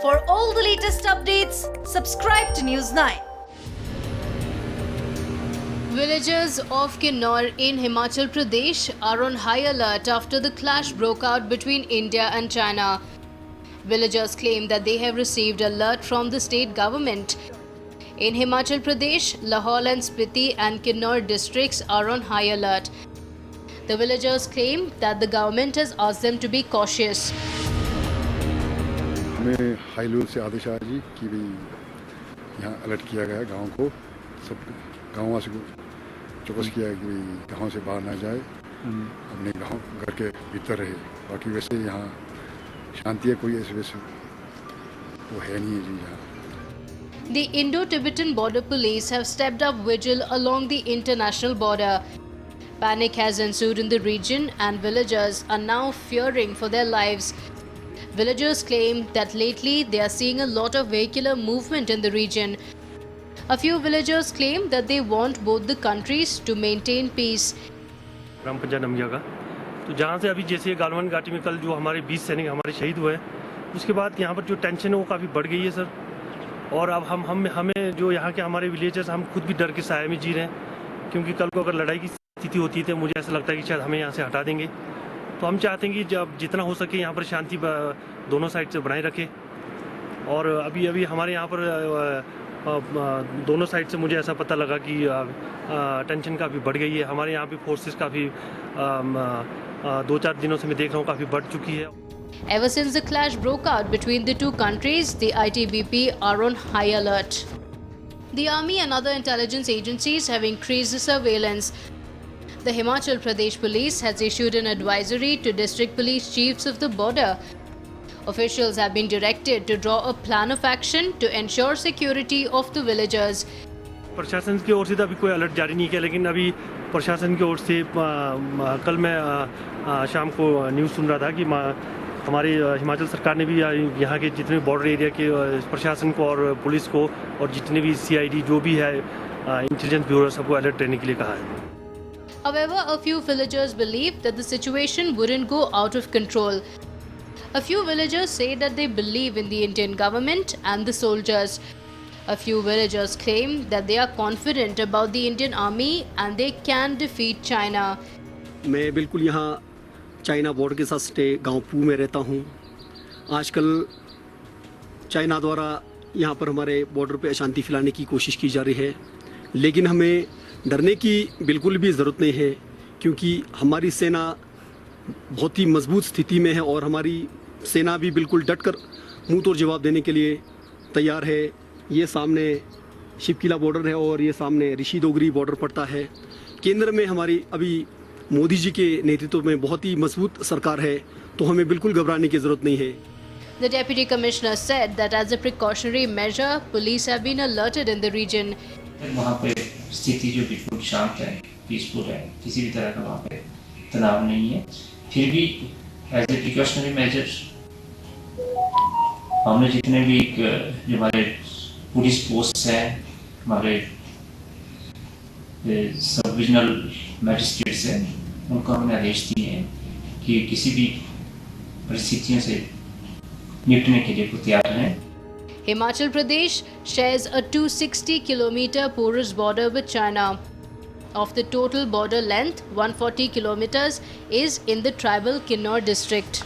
For all the latest updates, subscribe to News 9. Villagers of Kinnaur in Himachal Pradesh are on high alert after the clash broke out between India and China. Villagers claim that they have received alert from the state government. In Himachal Pradesh, Lahaul and Spiti and Kinnaur districts are on high alert. The villagers claim that the government has asked them to be cautious. हमें high level से आदेश आया जी कि भाई यहाँ alert किया गया है गाँव को, सब गाँववासी को चौकस किया है कि भाई गाँव से बाहर ना जाए, अपने गाँव घर के भीतर रहे। बाकी वैसे यहाँ शांति है, कोई ऐसे वैसे वो है नहीं है जी यहाँ। The Indo-Tibetan Border Police have stepped up vigil along the international border. Panic has ensued in the region and villagers are now fearing for their lives. Villagers claim that lately they are seeing a lot of vehicular movement in the region. A few villagers claim that they want both the countries to maintain peace. ग्राम पंचायत नमिया का तो जहाँ से अभी जैसे गालवन घाटी में कल जो हमारे 20 सैनिक हमारे शहीद हुए, उसके बाद यहाँ पर जो टेंशन है वो काफ़ी बढ़ गई है सर। और अब हमें जो यहाँ के हमारे विलेजर्स, हम खुद भी डर के साए में जी रहे हैं, क्योंकि कल को अगर लड़ाई की स्थिति होती है तो मुझे ऐसा लगता है कि शायद हमें यहाँ से हटा देंगे। तो हम चाहते हैं कि जब जितना हो सके यहाँ पर शांति दोनों साइड से बनाए रखें। और अभी हमारे यहाँ पर दोनों साइड से मुझे ऐसा पता लगा कि टेंशन काफ़ी बढ़ गई है। हमारे यहाँ पे फोर्सेस काफ़ी 2-4 दिनों से मैं देख रहा हूँ काफ़ी बढ़ चुकी है। Ever since the clash broke out between the two countries, the ITBP are on high alert. The army and other intelligence agencies have increased the surveillance. The Himachal Pradesh Police has issued an advisory to district police chiefs of the border. Officials have been directed to draw a plan of action to ensure security of the villagers. प्रशासन की ओर से तो अभी कोई alert जारी नहीं किया, लेकिन अभी प्रशासन की ओर से कल मैं शाम को न्यूज़ सुन रहा था कि हमारी हिमाचल सरकार ने भी यहाँ के जितने बॉर्डर एरिया के प्रशासन को और पुलिस को और जितने भी CID जो भी है इंटेलिजेंस ब्यूरो सबको अलर्ट रहने के लिए कहा है। However, a few villagers believe that the situation wouldn't go out of control. A few villagers say that they believe in the Indian government and the soldiers. A few villagers claim that they are confident about the Indian army and they can defeat China. मैं बिल्कुल यहाँ China border के साथ stay गांव पू में रहता हूँ। आजकल चाइना द्वारा यहाँ पर हमारे बॉर्डर पे अशांति फैलाने की कोशिश की जा रही है, लेकिन हमें डरने की बिल्कुल भी ज़रूरत नहीं है, क्योंकि हमारी सेना बहुत ही मजबूत स्थिति में है और हमारी सेना भी बिल्कुल डटकर मुंह तोड़ जवाब देने के लिए तैयार है। ये सामने शिवकिला बॉर्डर है और ये सामने ऋषि डोगरी बॉर्डर पड़ता है। केंद्र में हमारी अभी मोदी जी के नेतृत्व में बहुत ही मजबूत सरकार है, तो हमें बिल्कुल घबराने की ज़रूरत नहीं है। The Deputy Commissioner said that as a precautionary measure, police have been alerted in the region. वहाँ पे स्थिति जो बिल्कुल शांत है, पीसफुल है, किसी भी तरह का वहाँ पे तनाव नहीं है। फिर भी एज ए प्रिकॉशनरी मेजर हमने जितने भी जो हमारे पुलिस पोस्ट हैं, हमारे सब डिविजनल मैजिस्ट्रेट्स हैं, उनको हमने आदेश दिए हैं कि किसी भी परिस्थितियों से निपटने के लिए तैयार रहें। Himachal Pradesh shares a 260-kilometer porous border with China. Of the total border length, 140 kilometers is in the tribal Kinnaur district.